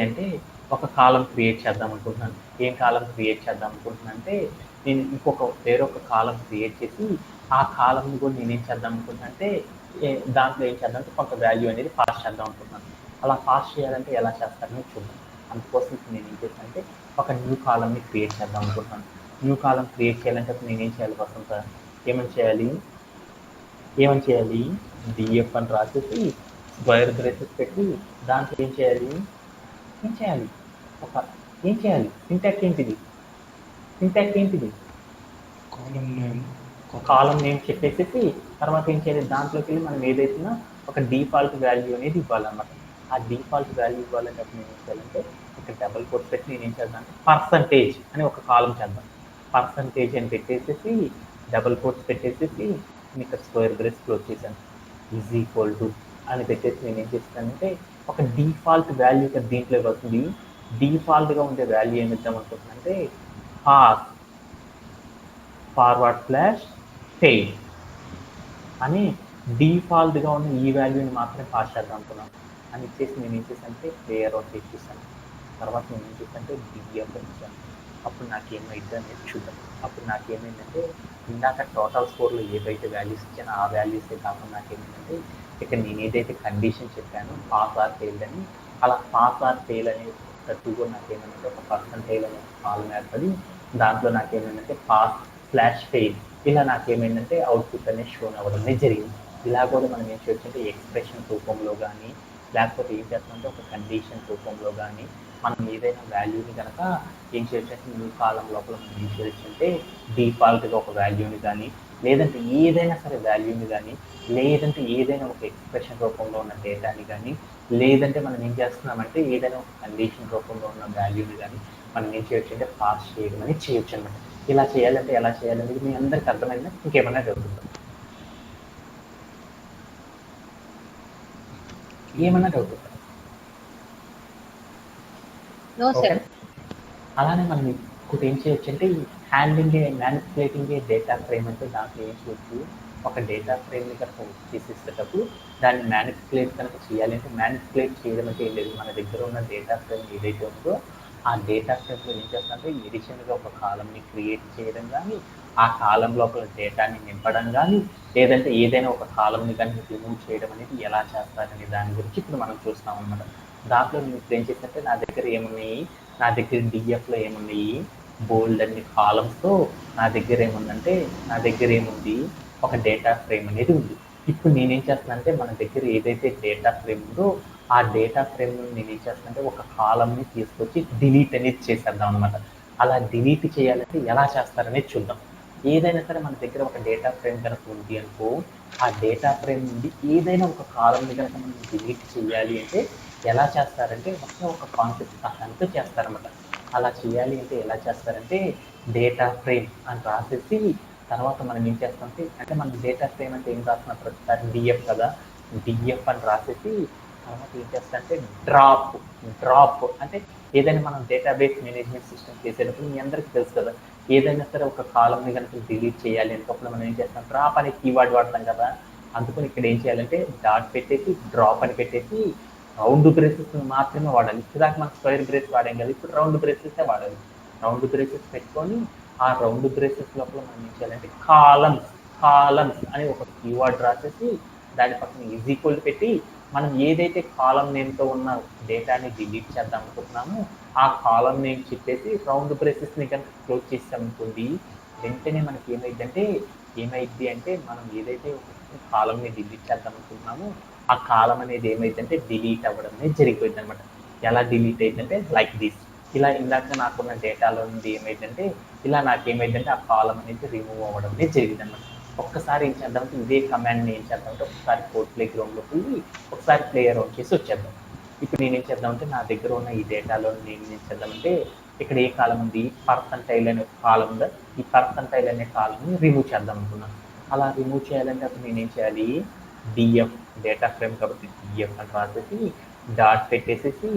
అంటే ఒక కాలం క్రియేట్ చేద్దాం అనుకుంటున్నాను. ఏం కాలం క్రియేట్ చేద్దాం అనుకుంటున్నాను అంటే నేను వేరొక కాలం క్రియేట్ చేసి ఆ కాలంని కూడా నేనేం చేద్దాం అనుకుంటున్నాను అంటే దాంట్లో ఏం చేద్దాం అంటే కొంత వాల్యూ అనేది పాస్ చేద్దాం అనుకుంటున్నాను. అలా పాస్ చేయాలంటే ఎలా చేస్తారని చూద్దాం. అందుకోసం ఇప్పుడు నేను ఏం చేస్తాను అంటే ఒక న్యూ కాలంని క్రియేట్ చేద్దాం అనుకుంటున్నాను. న్యూ కాలం క్రియేట్ చేయాలంటే అప్పుడు నేనేం చేయాలి వసంత ఏమని చేయాలి డిఎఫ్ అని రాసేసి స్క్వేర్ బ్రేసెస్ పెట్టి దాంట్లో ఏం చేయాలి సింటాక్స్ ఏంటిది కాలం నేమ్ చెప్పేసి తర్వాత ఏం చేయాలి దాంట్లోకి వెళ్ళి మనం ఏదైతే ఒక డిఫాల్ట్ వాల్యూ అనేది ఇవ్వాలన్నమాట. ఆ డిఫాల్ట్ వాల్యూ ఇవ్వాలంటే అప్పుడు నేను ఏం చేయాలంటే ఇక్కడ డబుల్ కోట్ పెట్టి నేను ఏం చేద్దాం అంటే పర్సంటేజ్ అని ఒక కాలం చేద్దాం. పర్సంటేజ్ అని పెట్టేసేసి డబుల్ కోట్స్ పెట్టేసేసి నేను ఇక్కడ స్క్వేర్ బ్రేస్ క్లోజ్ చేశాను. ఈజ్ ఈక్వల్ టు అని పెట్టేసి నేను ఏం చేస్తానంటే ఒక డిఫాల్ట్ వాల్యూ ఇక్కడ దీంట్లో వస్తుంది. డిఫాల్ట్గా ఉండే వాల్యూ ఏమి ఇద్దాం అనుకుంటున్నానంటే పాస్ ఫార్వర్డ్ స్లాష్ ఫెయిల్ అని డిఫాల్ట్గా ఉన్న ఈ వాల్యూని మాత్రమే పాస్ చేద్దాం అనుకున్నాను. అని ఇచ్చేసి నేను ఏం చేశానంటే ప్లేయర్ అవుట్ చేసేసాను. తర్వాత నేను ఏం చేశానంటే డిఎఫ్ ఇచ్చాను. అప్పుడు నాకేమైంది అనేది చూద్దాం. అప్పుడు నాకేమైందంటే ఇందాక టోటల్ స్కోర్లో ఏవైతే వాల్యూస్ ఇచ్చానో ఆ వాల్యూసే కాకుండా నాకేమైందంటే ఇక్కడ నేను ఏదైతే కండిషన్ చెప్పానో పాస్ ఆర్ ఫెయిల్ అని అలా పాస్ ఆర్ ఫెయిల్ అనే ప్రతి కూడా నాకేమైందంటే ఒక పర్సంటేజ్ అనే కాలం ఏర్పడి దాంట్లో నాకేమైందంటే పాస్ స్లాష్ ఫెయిల్ ఇలా నాకేమైందంటే అవుట్పుట్ అనేది షోన్ అవ్వడం జరిగింది. ఇలా కూడా మనం ఏం చేయొచ్చు అంటే ఎక్స్ప్రెషన్ రూపంలో కానీ లేకపోతే ఏం చేస్తామంటే ఒక కండిషన్ రూపంలో కానీ మనం ఏదైనా వాల్యూని కనుక ఏం చేయొచ్చు అంటే న్యూ కాలం లోపల మనం ఏం చేయొచ్చు అంటే డిఫాల్ట్గా ఒక వాల్యూని కానీ లేదంటే ఏదైనా సరే వాల్యూని కానీ లేదంటే ఏదైనా ఒక ఎక్స్ప్రెషన్ రూపంలో ఉన్న డేటాని కానీ లేదంటే మనం ఏం చేస్తున్నామంటే ఏదైనా ఒక కండిషన్ రూపంలో ఉన్న వాల్యూని కానీ మనం ఏం చేయొచ్చు అంటే పాస్ చేయడం అని చేయొచ్చు అనమాట. ఇలా చేయాలంటే ఎలా చేయాలనేది మీ అందరికి అర్థమైందా? ఇంకేమైనా జరుగుతుందా? ఏమన్నా డౌట్ ఉందా? No, sir. ఓకే. అలానే మనం ఇంకోటి ఏం చేయొచ్చు అంటే ఈ మ్యానిపులేటింగ్ ఏ డేటా ఫ్రేమ్ అంటే దాంట్లో ఏం చేయొచ్చు, ఒక డేటా ఫ్రేమ్ని కనుక చేసేసేటప్పుడు దాన్ని మ్యానిపులేట్ కనుక చేయాలి అంటే మ్యానిపులేట్ చేయడం అంటే ఏం లేదు, మన దగ్గర ఉన్న డేటా ఫ్రేమ్ ఏదైతే ఉందో ఆ డేటా ఫ్రేమ్లో ఏం చేస్తారంటే ఎడిషన్గా ఒక కాలంని క్రియేట్ చేయడం కానీ ఆ కాలం లోపల డేటాని నింపడం కానీ లేదంటే ఏదైనా ఒక కాలంని కానీ రిమూవ్ చేయడం అనేది ఎలా చేస్తారనే దాని గురించి ఇప్పుడు మనం చూస్తాం అనమాట. దాంట్లో నేను ఇప్పుడు ఏం చేశానంటే నా దగ్గర ఏమున్నాయి, నా దగ్గర డిఎఫ్లో ఏమున్నాయి బోల్డ్ అన్ని కాలమ్స్తో నా దగ్గర ఏముందంటే నా దగ్గర ఏముంది ఒక డేటా ఫ్రేమ్ అనేది ఉంది. ఇప్పుడు నేనేం చేస్తానంటే మన దగ్గర ఏదైతే డేటా ఫ్రేమ్ ఉందో ఆ డేటా ఫ్రేమ్ నేను ఏం చేస్తానంటే ఒక కాలంని తీసుకొచ్చి డిలీట్ అనేది చేసేద్దాం అనమాట. అలా డిలీట్ చేయాలంటే ఎలా చేస్తారనేది చూద్దాం. ఏదైనా సరే మన దగ్గర ఒక డేటా ఫ్రేమ్ కనుక ఉంది అనుకో, ఆ డేటా ఫ్రేమ్ నుండి ఏదైనా ఒక కాలంని కనుక మనం డిలీట్ చేయాలి అంటే ఎలా చేస్తారంటే మొత్తం ఒక కాన్సెప్ట్ సహాయంతో చేస్తారన్నమాట. అలా చేయాలి అంటే ఎలా చేస్తారంటే డేటా ఫ్రేమ్ అని రాసేసి తర్వాత మనం ఏం చేస్తామంటే అంటే మనం డేటా ఫ్రేమ్ అంటే ఏం రాస్తున్న ప్రతిసారి డిఎఫ్ కదా, డిఎఫ్ అని రాసేసి తర్వాత ఏం చేస్తారంటే డ్రాప్ అంటే ఏదైనా మనం డేటాబేస్ మేనేజ్మెంట్ సిస్టమ్ చేసేటప్పుడు మీ అందరికీ తెలుసు కదా, ఏదైనా సరే ఒక కాలంని కనుక డిలీట్ చేయాలి అనుకప్పుడు మనం ఏం చేస్తాం, డ్రాప్ అనే కీవర్డ్ వాడతాం కదా. అందుకని ఇక్కడ ఏం చేయాలంటే డాట్ పెట్టేసి డ్రాప్ అని పెట్టేసి రౌండ్ బ్రేసెస్ మాత్రమే వాడాలి. ఇప్పటిదాకా మనం స్క్వేర్ బ్రేస్ వాడాం కదా, ఇప్పుడు రౌండ్ బ్రేసెస్ వాడాలి. రౌండ్ బ్రేసెస్ పెట్టుకొని ఆ రౌండ్ బ్రేసెస్ లోపల మనం ఏం చేయాలంటే కాలమ్స్ అని ఒక కీవర్డ్ రాసేసి దాని పక్కన ఈజ్ ఈక్వల్ పెట్టి మనం ఏదైతే కాలం నేమ్తో ఉన్న డేటాని డిలీట్ చేద్దాం అనుకుంటున్నామో ఆ కాలం నేమ్ చెప్పేసి రౌండ్ బ్రేసెస్ని కనుక క్లోజ్ చేసామనుకోండి, వెంటనే మనకి ఏమైద్ది అంటే మనం ఏదైతే ఒక కాలంని డిలీట్ చేద్దాం అనుకుంటున్నామో ఆ కాలం అనేది ఏమైందంటే డిలీట్ అవ్వడం అనేది జరిగిపోయింది అనమాట. ఎలా డిలీట్ అయిందంటే లైక్ దిస్. ఇలా ఇందాక నాకున్న డేటాలో నుండి ఏమైందంటే ఇలా నాకేమైందంటే ఆ కాలం అనేది రిమూవ్ అవ్వడం అనేది జరిగింది అనమాట. ఒక్కసారి ఏం చేద్దామంటే ఇదే కమాండ్ని ఏం చేద్దామంటే ఒకసారి కోడ్ ప్లే గ్రౌండ్లోకి వెళ్ళి ఒకసారి ప్లే అరౌండ్ చేసి వచ్చేద్దాం. ఇప్పుడు నేనేం చేద్దామంటే నా దగ్గర ఉన్న ఈ డేటాలో నేను ఏం చేద్దామంటే ఇక్కడ ఏ కాలం ఉంది, పర్సంటైల్ అనే ఒక కాలం ఉందా, ఈ పర్సంటైల్ అనే కాలంని రిమూవ్ చేద్దాం అనుకున్నాను. అలా రిమూవ్ చేయాలంటే అప్పుడు నేనేం చేయాలి, డిఎఫ్ డేటా ఫ్రేమ్ కాబట్టి డిఎఫ్ అని రాసేసి డాట్ పెట్టేసేసి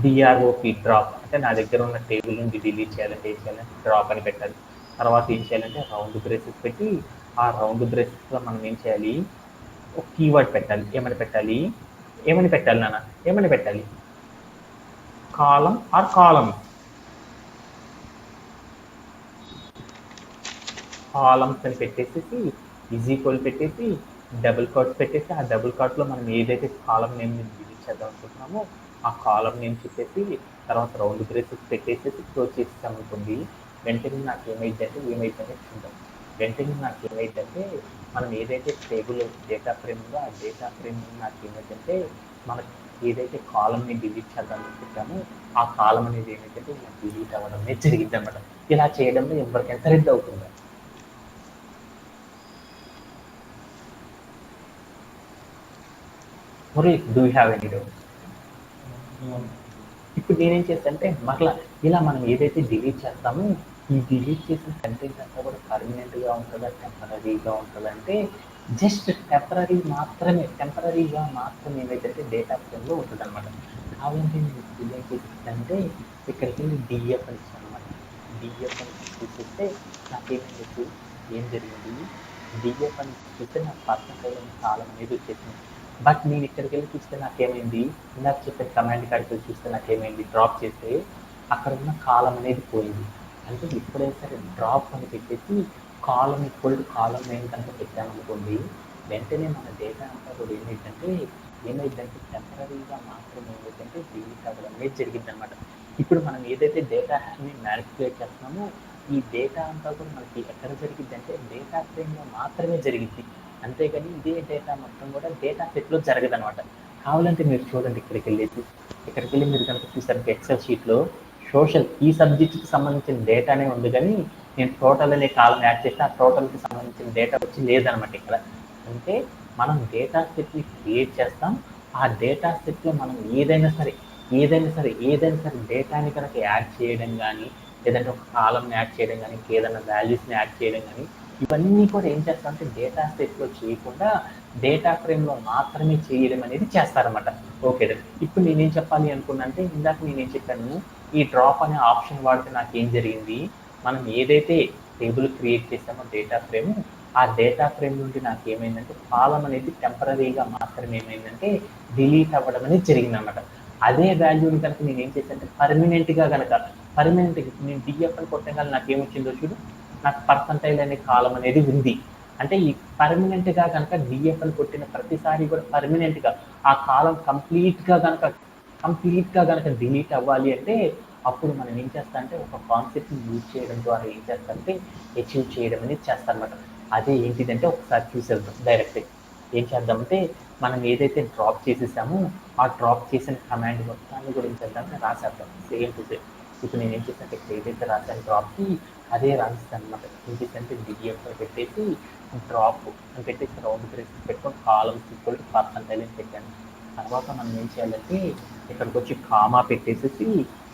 డిఆర్ఓపి డ్రాప్ అంటే నా దగ్గర ఉన్న టేబుల్ నుండి డిలీట్ చేయాలంటే ఏం చేయాలంటే డ్రాప్ అని పెట్టాలి. తర్వాత ఏం చేయాలంటే రౌండ్ బ్రేసెస్ పెట్టి ఆ రౌండ్ బ్రేసెస్లో మనం ఏం చేయాలి, ఒక కీవర్డ్ పెట్టాలి. ఏమని పెట్టాలి నాన్న, ఏమని పెట్టాలి, కాలం ఆర్ కాలమ్స్ అని పెట్టేసేసి ఈజ్ ఈక్వల్ పెట్టేసి డబుల్ కాట్స్ పెట్టేసి ఆ డబుల్ కాట్లో మనం ఏదైతే కాలం నేమ్ డిలీట్ చేద్దాం అనుకుంటున్నామో ఆ కాలం నేమ్ చెప్పేసి తర్వాత రౌండ్ బ్రేసెస్ పెట్టేసేసి క్లోజ్ చేసేసాం అనుకోండి, వెంటనే నాకు ఏమైందంటే చూద్దాం. వెంటనే నాకు ఏమైందంటే మనం ఏదైతే టేబుల్ డేటా ఫ్రేమ్ ఉందో ఆ డేటా ఫ్రేమ్ నాకు ఏమైందంటే మనకి ఏదైతే కాలంని డిలీట్ చేద్దాం అనుకుంటామో ఆ కాలం అనేది ఏమైందంటే ఇలా డిలీట్ అవ్వడం అనేది జరిగింది అనమాట. ఇలా చేయడంలో ఎవరికైనా థ్రెడ్ అవుతుందా? Murali, do you have any doubt? ఇప్పుడు నేనేం చేస్తానంటే మరలా ఇలా మనం ఏదైతే డిలీట్ చేస్తామో ఈ డిలీట్ చేసిన కంటెంట్ అంతా కూడా పర్మనెంట్గా ఉంటుందా టెంపరీగా ఉంటుందా అంటే జస్ట్ టెంపరీగా మాత్రమే ఏమైతే డేటా ఫ్రేమ్లో ఉంటుంది అనమాట. కావాలంటే నేను ఇప్పుడు ఏం చేస్తానంటే ఇక్కడికి వెళ్ళి డిఎఫ్ అని ఇచ్చాను అనమాట. డిఎఫ్ అని చూస్తే నాకేమైంది, ఏం జరిగింది, డిఎఫ్ అని చూస్తే నాకు పర్సెంటేజ్ అనే కాలం అనేది వచ్చేసింది. బట్ నేను ఇక్కడికి వెళ్ళి చూస్తే నాకేమైంది, ఇందాక చెప్పిన కమాండ్ కాడికి వెళ్ళి చూస్తే నాకేమైంది, డ్రాప్ చేస్తే అక్కడ ఉన్న కాలం అనేది పోయింది. అంటే ఎప్పుడైనా సరే డ్రాప్ అని పెట్టేసి కాలం ఈక్వల్ టు కాలం నేమ్ కనుక పెట్టామనుకోండి, వెంటనే మన డేటా అంతా కూడా ఏమైందంటే టెంపరీగా మాత్రమే ఏమైందంటే డిలీట్ అవ్వడం అనేది జరిగింది అనమాట. ఇప్పుడు మనం ఏదైతే డేటాని మ్యానిపులేట్ చేస్తున్నామో ఈ డేటా అంతా కూడా మనకి ఎక్కడ జరిగింది అంటే డేటా ఫ్రేమ్లో మాత్రమే జరిగింది. అంతేగాని ఇదే డేటా మొత్తం కూడా డేటా సెట్లో జరగదు అనమాట. కావాలంటే మీరు చూడండి ఇక్కడికి వెళ్ళేసి ఇక్కడికి వెళ్ళి మీరు కనుక చూసారంటే ఎక్సెల్ షీట్లో సోషల్ ఈ సబ్జెక్ట్కి సంబంధించిన డేటానే ఉంది, కానీ నేను టోటల్ అనే కాలం యాడ్ చేస్తే ఆ టోటల్కి సంబంధించిన డేటా వచ్చి లేదనమాట ఇక్కడ. అంటే మనం డేటా సెట్ని క్రియేట్ చేస్తాం, ఆ డేటా సెట్లో మనం ఏదైనా సరే డేటాని కనుక యాడ్ చేయడం కానీ, లేదంటే ఒక కాలంని యాడ్ చేయడం కానీ, ఏదైనా వాల్యూస్ని యాడ్ చేయడం కానీ, ఇవన్నీ కూడా ఏం చేస్తామంటే డేటా సెట్లో చేయకుండా డేటా ఫ్రేమ్లో మాత్రమే చేయడం అనేది చేస్తారన్నమాట. ఓకే, ఇప్పుడు నేనేం చెప్పాలి అనుకున్నా అంటే, ఇందాక నేనేం చెప్పాను, ఈ డ్రాప్ అనే ఆప్షన్ వాడితే నాకు ఏం జరిగింది, మనం ఏదైతే టేబుల్ క్రియేట్ చేసామో డేటా ఫ్రేమ్, ఆ డేటా ఫ్రేమ్ నుండి నాకు ఏమైందంటే కాలం అనేది టెంపరీగా మాత్రమే ఏమైందంటే డిలీట్ అవ్వడం అనేది జరిగింది అనమాట. అదే వాల్యూని కనుక నేను ఏం చేశానంటే పర్మనెంట్గా నేను డిఎఫ్ అని కొట్టగానే నాకు ఏమొచ్చిందో చూడు, నాకు పర్సంటైల్ అనే కాలం అనేది ఉంది. అంటే ఈ పర్మనెంట్గా కనుక డిఎఫ్ అని కొట్టిన ప్రతిసారి కూడా పర్మనెంట్గా ఆ కాలం కంప్లీట్గా కనుక డిలీట్ అవ్వాలి అంటే అప్పుడు మనం ఏం చేస్తామంటే ఒక కాన్సెప్ట్ని యూజ్ చేయడం ద్వారా ఏం చేస్తామంటే అచీవ్ చేయడం అనేది చేస్తారన్నమాట. అదే ఏంటిదంటే ఒకసారి చూసేద్దాం డైరెక్ట్. ఏం చేద్దామంటే మనం ఏదైతే డ్రాప్ చేసేసామో ఆ డ్రాప్ చేసిన కమాండ్ మొత్తాన్ని కూడా ఏం చేద్దామంటే రాసేద్దాం సేమ్ టు సేమ్. ఇప్పుడు నేను ఏం చేశానంటే ఇక్కడ ఏదైతే రాసాను డ్రాప్కి అదే రాస్తాను అనమాట. ఏం చేశానంటే డిఎఫ్ పెట్టేసి డ్రాప్ అని పెట్టేసి రౌండ్ బ్రేస్ పెట్టుకొని కాలమ్స్ ఈక్వల్ టు పర్సంటైల్ అని పెట్టాను. తర్వాత మనం ఏం చేయాలంటే ఇక్కడికి వచ్చి కామా పెట్టేసేసి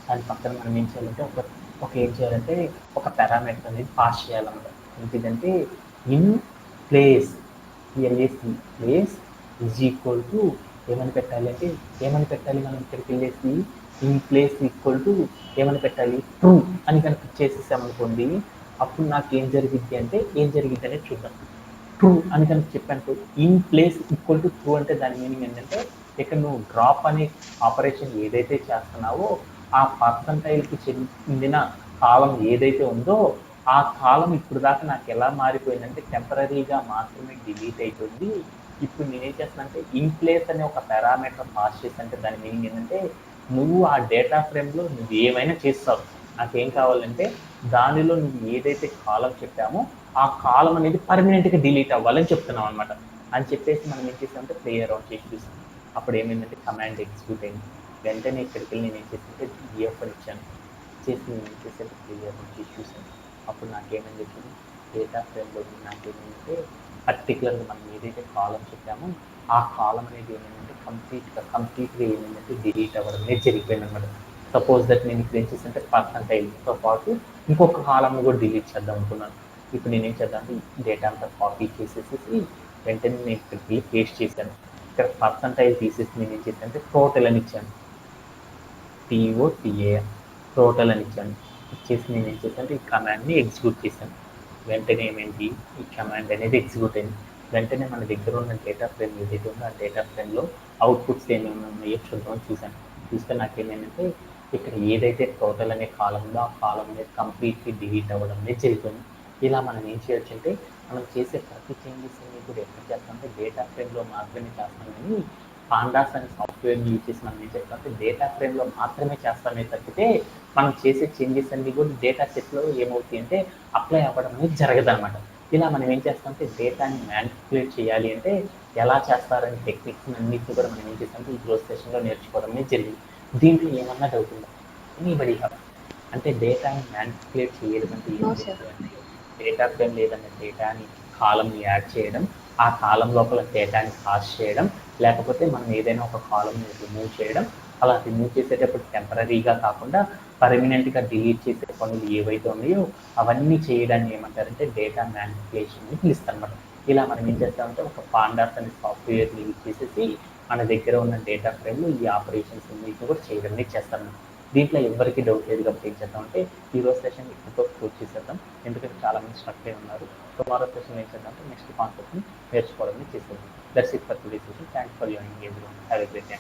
దాని పక్కన మనం ఏం చేయాలంటే ఒక పారామీటర్ అనేది పాస్ చేయాలన్నమాట. ఏంటిదంటే in place place is equal to ఏమని పెట్టాలి మనం ఇక్కడికి వెళ్ళేసి ఇన్ ప్లేస్ ఈక్వల్ టు ఏమని పెట్టాలి, ట్రూ అని కనుక చేసేసామనుకోండి, అప్పుడు నాకు ఏం జరిగిద్ది అనేది చూద్దాం. ట్రూ అని కనుక చెప్పాను, in place equal to true అంటే దాని మీనింగ్ ఏంటంటే ఇక్కడ నువ్వు డ్రాప్ అనే ఆపరేషన్ ఏదైతే చేస్తున్నావో ఆ పర్సంటైల్కి చెందిన కాలం ఏదైతే ఉందో ఆ కాలం ఇప్పుడు దాకా నాకు ఎలా మారిపోయిందంటే టెంపరీగా మాత్రమే డిలీట్ అయిపోయింది. ఇప్పుడు నేనేం చేస్తానంటే ఇన్ ప్లేస్ అనే ఒక పారామీటర్ పాస్ చేస్తుంటే దాని మీనింగ్ ఏంటంటే నువ్వు ఆ డేటా ఫ్రేమ్లో నువ్వు ఏమైనా చేస్తావు, నాకేం కావాలంటే దానిలో నువ్వు ఏదైతే కాలం చెప్పామో ఆ కాలం అనేది పర్మనెంట్గా డిలీట్ అవ్వాలని చెప్తున్నావు అనమాట. అని చెప్పేసి మనం ఏం చేసామంటే ప్లే అరౌండ్ చేసి చూసాం. అప్పుడు ఏమైందంటే కమాండ్ ఎగ్జిక్యూట్ అయింది. వెంటనే ఇక్కడికి వెళ్ళి నేను ఏం చేసానంటే డిఎఫ్ అని ఇచ్చాను. నేను ఏం చేసాను ప్లే అరౌండ్ చేసి చూసాను. అప్పుడు నాకేమైంది వచ్చింది, డేటా ఫ్రేమ్లో నాకేమైందంటే పర్టికులర్గా మనం ఏదైతే కాలం చెప్పామో ఆ కాలం అనేది ఏమైందంటే కంప్లీట్గా ఏమైందంటే డిలీట్ అవ్వడం అనేది జరిగిపోయింది అనమాట. సపోజ్ దట్ నేను ఇప్పుడు ఏం చేశానంటే పర్సంటైల్తో పాటు ఇంకొక కాలంని కూడా డిలీట్ చేద్దాం అనుకున్నాను. ఇప్పుడు నేనేం చేద్దామంటే డేటా అంతా కాపీ చేసేసి వెంటనే నేను ఇక్కడికి పేస్ట్ చేశాను. ఇక్కడ పర్సంటైల్ తీసేసి నేను ఏం చేశానంటే టోటల్ అని ఇచ్చాను, TOTAL టోటల్ అని ఇచ్చాను. ఇచ్చేసి నేను ఏం చేశానంటే ఈ కమాండ్ని ఎగ్జిక్యూట్ చేశాను. వెంటనే ఏమైంది, ఈ కమాండ్ అనేది ఎగ్జిక్యూట్ అయింది. వెంటనే మన దగ్గర ఉన్న డేటా ఫ్రేమ్ ఏదైతే ఉందో ఆ డేటా ఫ్రేమ్లో అవుట్పుట్స్ ఏమేమి ఉన్నాయో చూద్దామని చూస్తే నాకేమైందంటే ఇక్కడ ఏదైతే టోటల్ అనే కాలం ఉందో ఆ కాలం అనేది కంప్లీట్లీ డిలీట్ అవ్వడం అనేది జరుగుతుంది. ఇలా మనం ఏం చేయొచ్చు అంటే మనం చేసే ప్రతి చేంజెస్ అన్ని కూడా ఎక్కడ చేస్తామంటే డేటా ఫ్రేమ్లో మాత్రమే చేస్తాం, కానీ పాండాస్ అనే సాఫ్ట్వేర్ యూజ్ చేసి మనం ఏం చేస్తామంటే డేటా ఫ్రేమ్లో మాత్రమే చేస్తామే తప్పితే మనం చేసే చేంజెస్ అన్ని కూడా డేటా సెట్లో ఏమవుతాయి అంటే అప్లై అవ్వడం అనేది జరగదు అనమాట. ఇలా మనం ఏం చేస్తామంటే డేటాని మ్యానిపులేట్ చేయాలి అంటే ఎలా చేస్తారనే టెక్నిక్స్ అన్నింటినీ కూడా మనం ఏం చేస్తామంటే ఈ రోజు సెషన్లో నేర్చుకోవడం అనేది జరిగింది. దీంట్లో ఏమన్నా డౌట్ ఉందా? Anybody have? అంటే డేటాని మ్యానిపులేట్ చేయడం అంటే ఏం చేయాలంటే డేటా ఫ్రేమ్ లేదన్న డేటాని కాలంని యాడ్ చేయడం, ఆ కాలం లోపల డేటాని పాస్ చేయడం, లేకపోతే మనం ఏదైనా ఒక కాలంని రిమూవ్ చేయడం. అలా రిమూవ్ చేసేటప్పుడు టెంపరీగా కాకుండా పర్మనెంట్గా డిలీట్ చేసే పనులు ఏవైతే ఉన్నాయో అవన్నీ చేయడాన్ని ఏమంటారంటే డేటా మ్యానిపులేషన్ అని పిలుస్తారన్నమాట. ఇలా మనం ఏం చేస్తామంటే ఒక పాండాస్ అనే సాఫ్ట్వేర్ని యూజ్ చేసేసి మన దగ్గర ఉన్న డేటా ఫ్రేమ్లో ఈ ఆపరేషన్స్ అన్నిటిని కూడా చేయడం చేస్తాం. దీంట్లో ఎవరికి డౌట్ లేదు కాబట్టి ఏం చేద్దామంటే ఈరోజు సెషన్ ఇక్కడితో క్లోజ్ చేసేద్దాం, ఎందుకంటే చాలామంది స్ట్రక్ అయి ఉన్నారు. టుమారో సెషన్ ఏం చేద్దామంటే నెక్స్ట్ కాన్సెప్ట్ని నేర్చుకోవడం చేసేద్దాం. That's it for today session. Thanks for joining everyone. Have a great day.